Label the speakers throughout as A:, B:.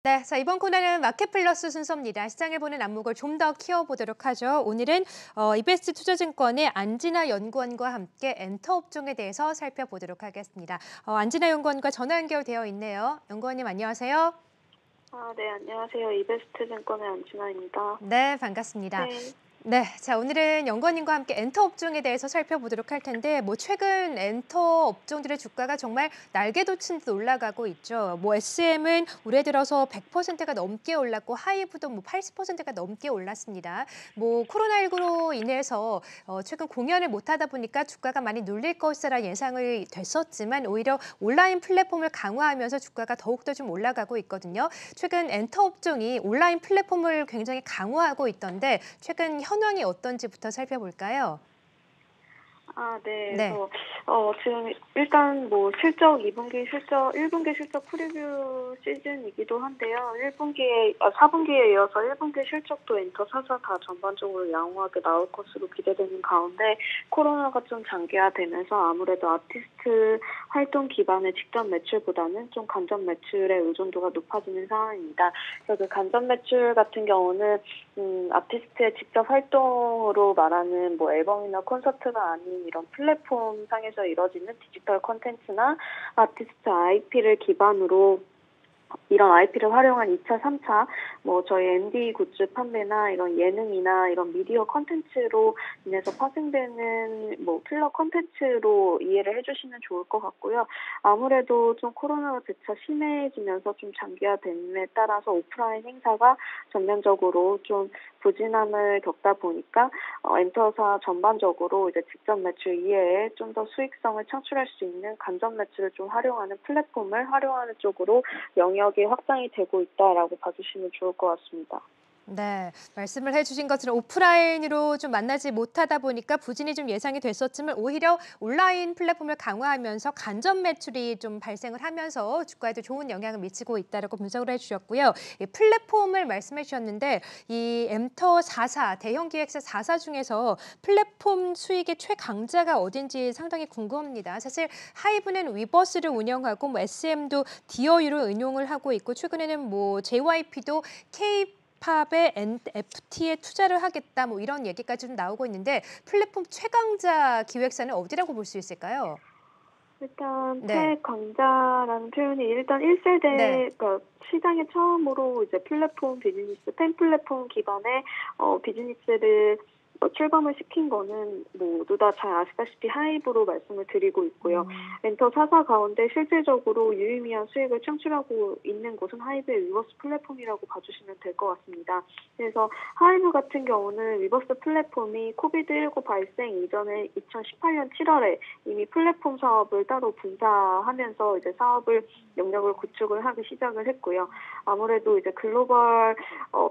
A: 네, 자 이번 코너는 마켓플러스 순서입니다. 시장을 보는 안목을 좀 더 키워보도록 하죠. 오늘은 이베스트 투자증권의 안진아 연구원과 함께 엔터 업종에 대해서 살펴보도록 하겠습니다. 안진아 연구원과 전화 연결되어 있네요. 연구원님 안녕하세요.
B: 네, 안녕하세요. 이베스트 증권의 안진아입니다.
A: 네, 반갑습니다.
B: 네.
A: 네, 자 오늘은 연구원님과 함께 엔터 업종에 대해서 살펴보도록 할 텐데 최근 엔터 업종들의 주가가 정말 날개 돋친 듯 올라가고 있죠. SM은 올해 들어서 100%가 넘게 올랐고 하이브도 80%가 넘게 올랐습니다. 코로나19로 인해서 최근 공연을 못하다 보니까 주가가 많이 눌릴 것이라 예상을 됐었지만 오히려 온라인 플랫폼을 강화하면서 주가가 더욱더 좀 올라가고 있거든요. 최근 엔터 업종이 온라인 플랫폼을 굉장히 강화하고 있던데 최근 현황이 어떤지부터 살펴볼까요?
B: 네.
A: 네.
B: 그래서 지금 일단 실적 2분기 실적 1분기 실적 프리뷰 시즌이기도 한데요. 4분기에 이어서 1분기 실적도 엔터 4사 다 전반적으로 양호하게 나올 것으로 기대되는 가운데 코로나가 좀 장기화되면서 아무래도 아티스트 활동 기반의 직접 매출보다는 좀 간접 매출의 의존도가 높아지는 상황입니다. 그래서 그 간접 매출 같은 경우는 아티스트의 직접 활동으로 말하는 앨범이나 콘서트가 아닌 이런 플랫폼 상에서 이뤄지는 디지털 콘텐츠나 아티스트 IP를 기반으로 이런 IP를 활용한 2차, 3차, 저희 MD 굿즈 판매나 이런 예능이나 이런 미디어 콘텐츠로 인해서 파생되는 필러 콘텐츠로 이해를 해주시면 좋을 것 같고요. 아무래도 좀 코로나가 재차 심해지면서 좀 장기화됨에 따라서 오프라인 행사가 전면적으로 좀 부진함을 겪다 보니까 엔터사 전반적으로 이제 직접 매출 이외에 좀 더 수익성을 창출할 수 있는 간접 매출을 좀 활용하는 플랫폼을 활용하는 쪽으로 영역이 확장이 되고 있다라고 봐주시면 좋을 것 같습니다.
A: 네, 말씀을 해주신 것처럼 오프라인으로 좀 만나지 못하다 보니까 부진이 좀 예상이 됐었지만 오히려 온라인 플랫폼을 강화하면서 간접 매출이 좀 발생을 하면서 주가에도 좋은 영향을 미치고 있다라고 분석을 해주셨고요. 이 플랫폼을 말씀해 주셨는데 이 엔터 4사, 대형 기획사 4사 중에서 플랫폼 수익의 최강자가 어딘지 상당히 궁금합니다. 사실 하이브는 위버스를 운영하고 SM도 디어유를 응용을 하고 있고 최근에는 JYP도 K-팝의 NFT에 투자를 하겠다 이런 얘기까지 좀 나오고 있는데 플랫폼 최강자 기획사는 어디라고 볼 수 있을까요?
B: 일단
A: 네.
B: 최강자라는 표현이 일단
A: 네.
B: 1세대 그러니까 시장에 처음으로 이제 플랫폼 비즈니스, 팬 플랫폼 기반의 비즈니스를 출범을 시킨 거는 모두 다 잘 아시다시피 하이브로 말씀을 드리고 있고요. 엔터 4사 가운데 실질적으로 유의미한 수익을 창출하고 있는 곳은 하이브의 위버스 플랫폼이라고 봐주시면 될 것 같습니다. 그래서 하이브 같은 경우는 위버스 플랫폼이 코비드19 발생 이전에 2018년 7월에 이미 플랫폼 사업을 따로 분사하면서 이제 사업을 영역을 구축을 하기 시작을 했고요. 아무래도 이제 글로벌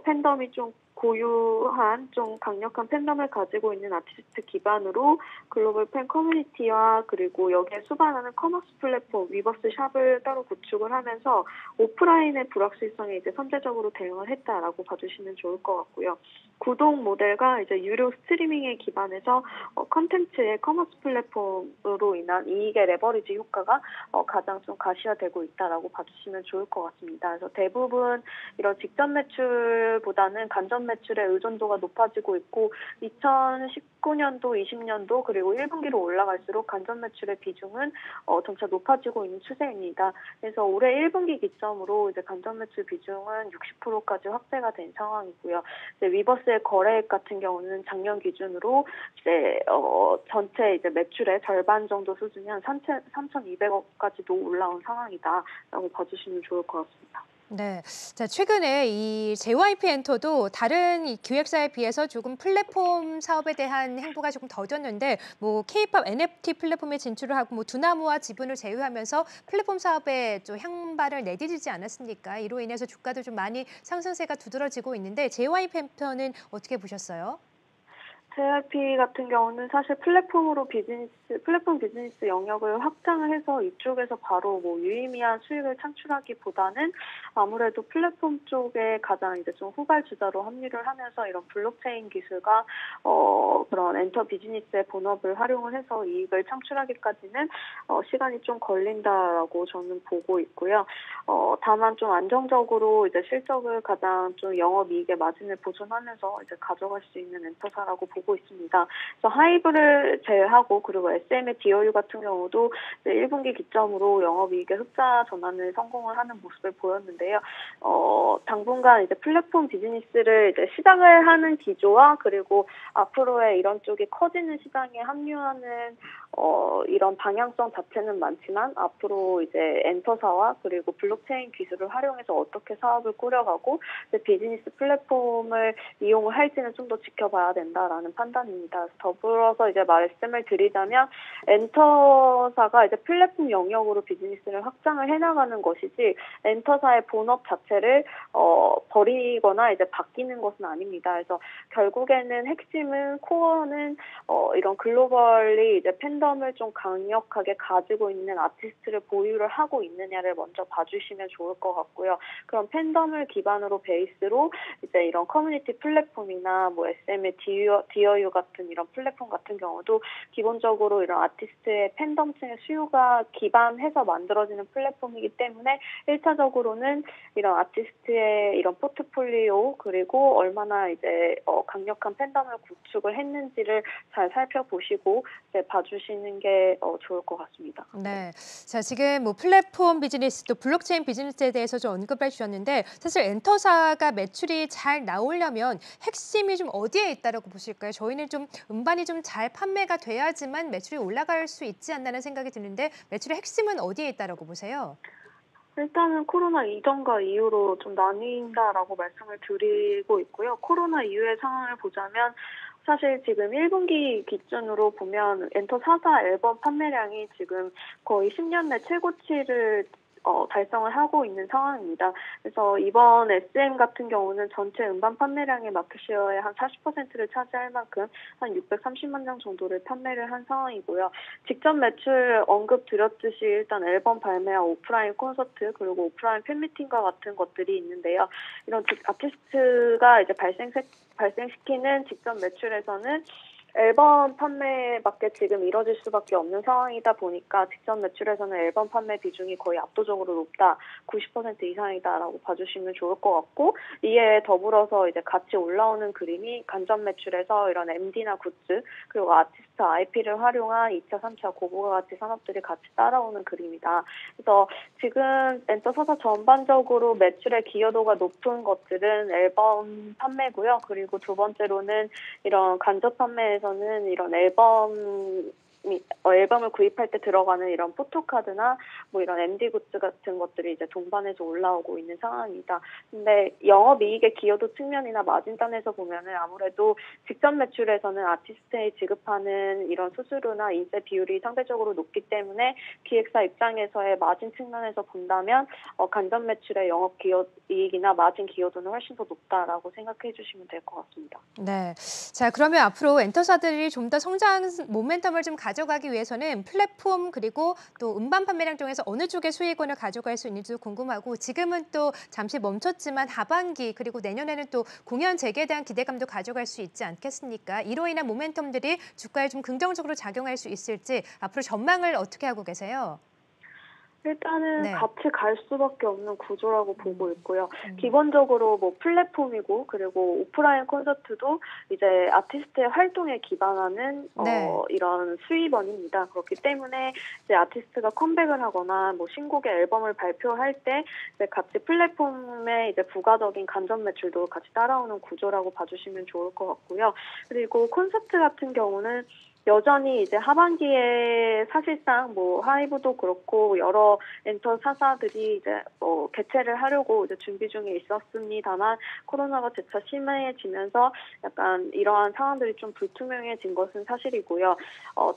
B: 팬덤이 좀 고유한 좀 강력한 팬덤을 가지고 있는 아티스트 기반으로 글로벌 팬 커뮤니티와 그리고 여기에 수반하는 커머스 플랫폼 위버스 샵을 따로 구축을 하면서 오프라인의 불확실성에 이제 선제적으로 대응을 했다라고 봐주시면 좋을 것 같고요. 구독 모델과 이제 유료 스트리밍에 기반해서 컨텐츠의 커머스 플랫폼으로 인한 이익의 레버리지 효과가 가장 좀 가시화되고 있다라고 봐주시면 좋을 것 같습니다. 그래서 대부분 이런 직접 매출보다는 간접 매출의 의존도가 높아지고 있고 2019년도, 20년도 그리고 1분기로 올라갈수록 간접 매출의 비중은 점차 높아지고 있는 추세입니다. 그래서 올해 1분기 기점으로 이제 간접 매출 비중은 60%까지 확대가 된 상황이고요. 이제 위버스의 거래액 같은 경우는 작년 기준으로 이제 전체 이제 매출의 절반 정도 수준이 한 3,200억까지도 올라온 상황이다라고 봐주시면 좋을 것 같습니다.
A: 네. 자, 최근에 이 JYP 엔터도 다른 이 기획사에 비해서 조금 플랫폼 사업에 대한 행보가 조금 더뎠는데 K-팝 NFT 플랫폼에 진출을 하고 두나무와 지분을 제휴하면서 플랫폼 사업에 좀 향발을 내디디지 않았습니까? 이로 인해서 주가도 좀 많이 상승세가 두드러지고 있는데 JYP 엔터는 어떻게 보셨어요?
B: JYP 같은 경우는 사실 플랫폼으로 비즈니스 플랫폼 비즈니스 영역을 확장을 해서 이쪽에서 바로 뭐 유의미한 수익을 창출하기보다는 아무래도 플랫폼 쪽에 가장 이제 좀 후발주자로 합류를 하면서 이런 블록체인 기술과 그런 엔터 비즈니스의 본업을 활용을 해서 이익을 창출하기까지는 시간이 좀 걸린다라고 저는 보고 있고요. 다만 좀 안정적으로 이제 실적을 가장 좀 영업이익의 마진을 보존하면서 이제 가져갈 수 있는 엔터사라고 보고 있습니다. 그래서 하이브를 제외하고 그리고 SM의 DOU 같은 경우도 이제 1분기 기점으로 영업이익의 흑자 전환을 성공을 하는 모습을 보였는데요. 당분간 이제 플랫폼 비즈니스를 이제 시작을 하는 기조와 그리고 앞으로의 이런 쪽이 커지는 시장에 합류하는 이런 방향성 자체는 많지만 앞으로 이제 엔터사와 그리고 블록체인 기술을 활용해서 어떻게 사업을 꾸려가고 이제 비즈니스 플랫폼을 이용을 할지는 좀 더 지켜봐야 된다라는 판단입니다. 더불어서 이제 말씀을 드리자면 엔터사가 이제 플랫폼 영역으로 비즈니스를 확장을 해나가는 것이지 엔터사의 본업 자체를 버리거나 이제 바뀌는 것은 아닙니다. 그래서 결국에는 핵심은 코어는 이런 글로벌리 이제 팬덤을 좀 강력하게 가지고 있는 아티스트를 보유를 하고 있느냐를 먼저 봐주시면 좋을 것 같고요. 그런 팬덤을 기반으로 베이스로 이제 이런 커뮤니티 플랫폼이나 뭐 SM의 DOU 같은 이런 플랫폼 같은 경우도 기본적으로 이런 아티스트의 팬덤층의 수요가 기반해서 만들어지는 플랫폼이기 때문에 1차적으로는 이런 아티스트의 이런 포트폴리오 그리고 얼마나 이제 강력한 팬덤을 구축을 했는지를 잘 살펴보시고 이제 봐주시는 게 좋을 것 같습니다.
A: 네. 자, 지금 뭐 플랫폼 비즈니스 또 블록체인 비즈니스에 대해서 좀 언급해 주셨는데 사실 엔터사가 매출이 잘 나오려면 핵심이 좀 어디에 있다라고 보실까요? 저희는 좀 음반이 좀 잘 판매가 돼야지만 매출이 올라갈 수 있지 않나는 생각이 드는데 매출의 핵심은 어디에 있다라고 보세요?
B: 일단은 코로나 이전과 이후로 좀 나뉜다라고 말씀을 드리고 있고요. 코로나 이후의 상황을 보자면 사실 지금 1분기 기준으로 보면 엔터 4사 앨범 판매량이 지금 거의 10년 내 최고치를 달성을 하고 있는 상황입니다. 그래서 이번 SM 같은 경우는 전체 음반 판매량의 마켓쉐어의 한 40%를 차지할 만큼 한 630만 장 정도를 판매를 한 상황이고요. 직접 매출 언급 드렸듯이 일단 앨범 발매와 오프라인 콘서트 그리고 오프라인 팬미팅과 같은 것들이 있는데요. 이런 아티스트가 이제 발생시키는 직접 매출에서는 앨범 판매밖에 지금 이뤄질 수밖에 없는 상황이다 보니까 직접 매출에서는 앨범 판매 비중이 거의 압도적으로 높다, 90% 이상이다라고 봐주시면 좋을 것 같고 이에 더불어서 이제 같이 올라오는 그림이 간접 매출에서 이런 MD나 굿즈 그리고 아티스트 IP를 활용한 2차, 3차 고부가 가치 산업들이 같이 따라오는 그림이다. 그래서 지금 엔터 사사 전반적으로 매출의 기여도가 높은 것들은 앨범 판매고요. 그리고 두 번째로는 이런 간접 판매에서는 이런 앨범을 구입할 때 들어가는 이런 포토카드나 뭐 이런 MD 굿즈 같은 것들이 이제 동반해서 올라오고 있는 상황이다. 근데 영업이익의 기여도 측면이나 마진단에서 보면은 아무래도 직접 매출에서는 아티스트에 지급하는 이런 수수료나 인세 비율이 상대적으로 높기 때문에 기획사 입장에서의 마진 측면에서 본다면 간접 매출의 영업 이익이나 마진 기여도는 훨씬 더 높다라고 생각해 주시면 될 것 같습니다.
A: 네. 자, 그러면 앞으로 엔터사들이 좀 더 성장 모멘텀을 좀 가져가기 위해서는 플랫폼 그리고 또 음반 판매량 중에서 어느 쪽의 수익원을 가져갈 수 있는지도 궁금하고 지금은 또 잠시 멈췄지만 하반기 그리고 내년에는 또 공연 재개에 대한 기대감도 가져갈 수 있지 않겠습니까? 이로 인한 모멘텀들이 주가에 좀 긍정적으로 작용할 수 있을지 앞으로 전망을 어떻게 하고 계세요?
B: 일단은
A: 네.
B: 같이 갈 수밖에 없는 구조라고 보고 있고요. 기본적으로 뭐 플랫폼이고 그리고 오프라인 콘서트도 이제 아티스트의 활동에 기반하는
A: 네.
B: 이런 수입원입니다. 그렇기 때문에 이제 아티스트가 컴백을 하거나 뭐 신곡의 앨범을 발표할 때 이제 같이 플랫폼에 이제 부가적인 간접 매출도 같이 따라오는 구조라고 봐주시면 좋을 것 같고요. 그리고 콘서트 같은 경우는 여전히 이제 하반기에 사실상 뭐 하이브도 그렇고 여러 엔터 사사들이 이제 개최를 하려고 이제 준비 중에 있었습니다만 코로나가 재차 심해지면서 약간 이러한 상황들이 좀 불투명해진 것은 사실이고요.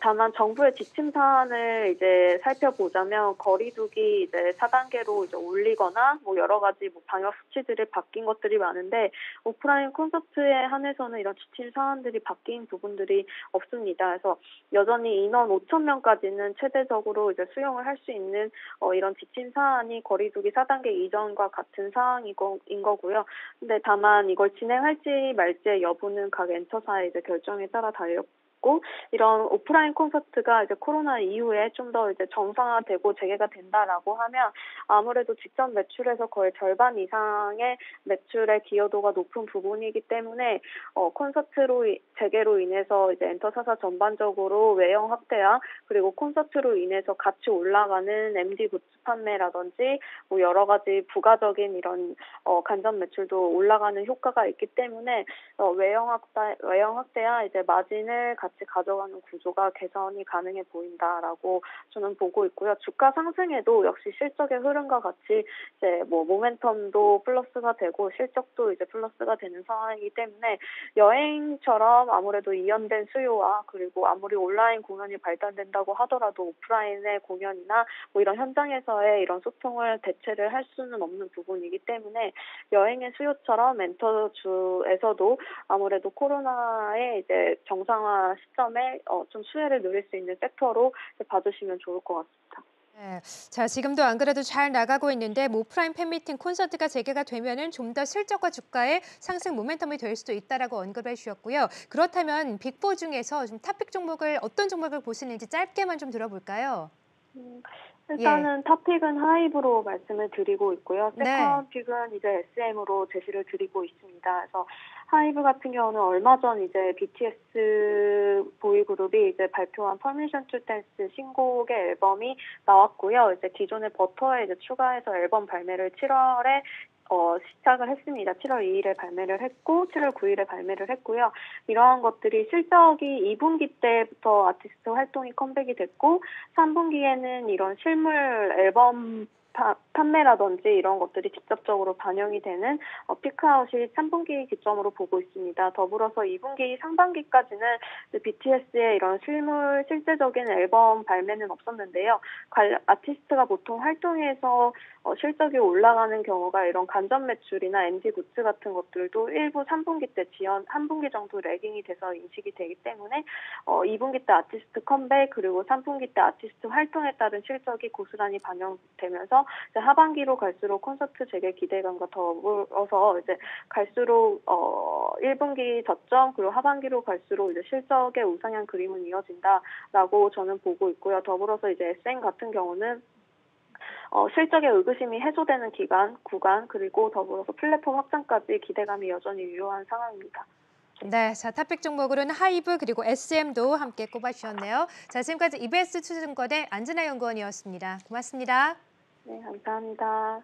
B: 다만 정부의 지침 사안을 이제 살펴보자면 거리두기 이제 4단계로 이제 올리거나 뭐 여러 가지 뭐 방역 수치들이 바뀐 것들이 많은데 오프라인 콘서트에 한해서는 이런 지침 사안들이 바뀐 부분들이 없습니다. 그래서 여전히 인원 5천 명까지는 최대적으로 이제 수용을 할 수 있는 이런 지침 사안이 거리두기 4단계 이전과 같은 사항인 거고요. 근데 다만 이걸 진행할지 말지의 여부는 각 엔터사의 이제 결정에 따라 달렸고, 이런 오프라인 콘서트가 이제 코로나 이후에 좀 더 이제 정상화되고 재개가 된다라고 하면 아무래도 직접 매출에서 거의 절반 이상의 매출의 기여도가 높은 부분이기 때문에 콘서트로 재개로 인해서 이제 엔터사사 전반적으로 외형 확대와 그리고 콘서트로 인해서 같이 올라가는 MD 굿즈 판매라든지 뭐 여러 가지 부가적인 이런 간접 매출도 올라가는 효과가 있기 때문에 외형 확대와 이제 마진을 같이 가져가는 구조가 개선이 가능해 보인다라고 저는 보고 있고요. 주가 상승에도 역시 실적의 흐름과 같이 이제 뭐 모멘텀도 플러스가 되고 실적도 이제 플러스가 되는 상황이기 때문에 여행처럼 아무래도 이연된 수요와 그리고 아무리 온라인 공연이 발달된다고 하더라도 오프라인의 공연이나 뭐 이런 현장에서의 이런 소통을 대체를 할 수는 없는 부분이기 때문에 여행의 수요처럼 엔터주에서도 아무래도 코로나의 이제 정상화 시점에 좀 수혜를 누릴 수 있는 섹터로 봐주시면 좋을 것 같습니다.
A: 네. 자, 지금도 안 그래도 잘 나가고 있는데 뭐 오프라인 팬미팅 콘서트가 재개가 되면은 좀 더 실적과 주가의 상승 모멘텀이 될 수도 있다라고 언급해 주셨고요. 그렇다면 빅4 중에서 좀 탑픽 종목을 어떤 종목을 보시는지 짧게만 좀 들어볼까요? 예.
B: 일단은 탑픽은 하이브로 말씀을 드리고 있고요.
A: 네.
B: 세컨 픽은 이제 SM으로 제시를 드리고 있습니다. 그래서 하이브 같은 경우는 얼마 전 이제 BTS 보이그룹이 이제 발표한 퍼미션 투 댄스 신곡의 앨범이 나왔고요. 이제 기존의 버터에 이제 추가해서 앨범 발매를 7월에 시작을 했습니다. 7월 2일에 발매를 했고 7월 9일에 발매를 했고요. 이러한 것들이 실적이 2분기 때부터 아티스트 활동이 컴백이 됐고 3분기에는 이런 실물 앨범 판매라든지 이런 것들이 직접적으로 반영이 되는 피크아웃이 3분기 기점으로 보고 있습니다. 더불어서 2분기 상반기까지는 BTS의 이런 실제적인 앨범 발매는 없었는데요. 아티스트가 보통 활동에서 실적이 올라가는 경우가 이런 간접 매출이나 MD 굿즈 같은 것들도 일부 3분기 때 한 분기 정도 레깅이 돼서 인식이 되기 때문에 2분기 때 아티스트 컴백 그리고 3분기 때 아티스트 활동에 따른 실적이 고스란히 반영되면서 이제 하반기로 갈수록 콘서트 재개 기대감과 더불어서 이제 갈수록 1분기 저점 그리고 하반기로 갈수록 이제 실적의 우상향 그림은 이어진다라고 저는 보고 있고요. 더불어서 이제 SM 같은 경우는 실적의 의구심이 해소되는 구간 그리고 더불어서 플랫폼 확장까지 기대감이 여전히 유효한 상황입니다.
A: 네, 자, 탑픽 종목으로는 하이브 그리고 SM도 함께 꼽아주셨네요. 자, 지금까지 EBS 투자증권의 안진아 연구원이었습니다. 고맙습니다.
B: 네, 감사합니다.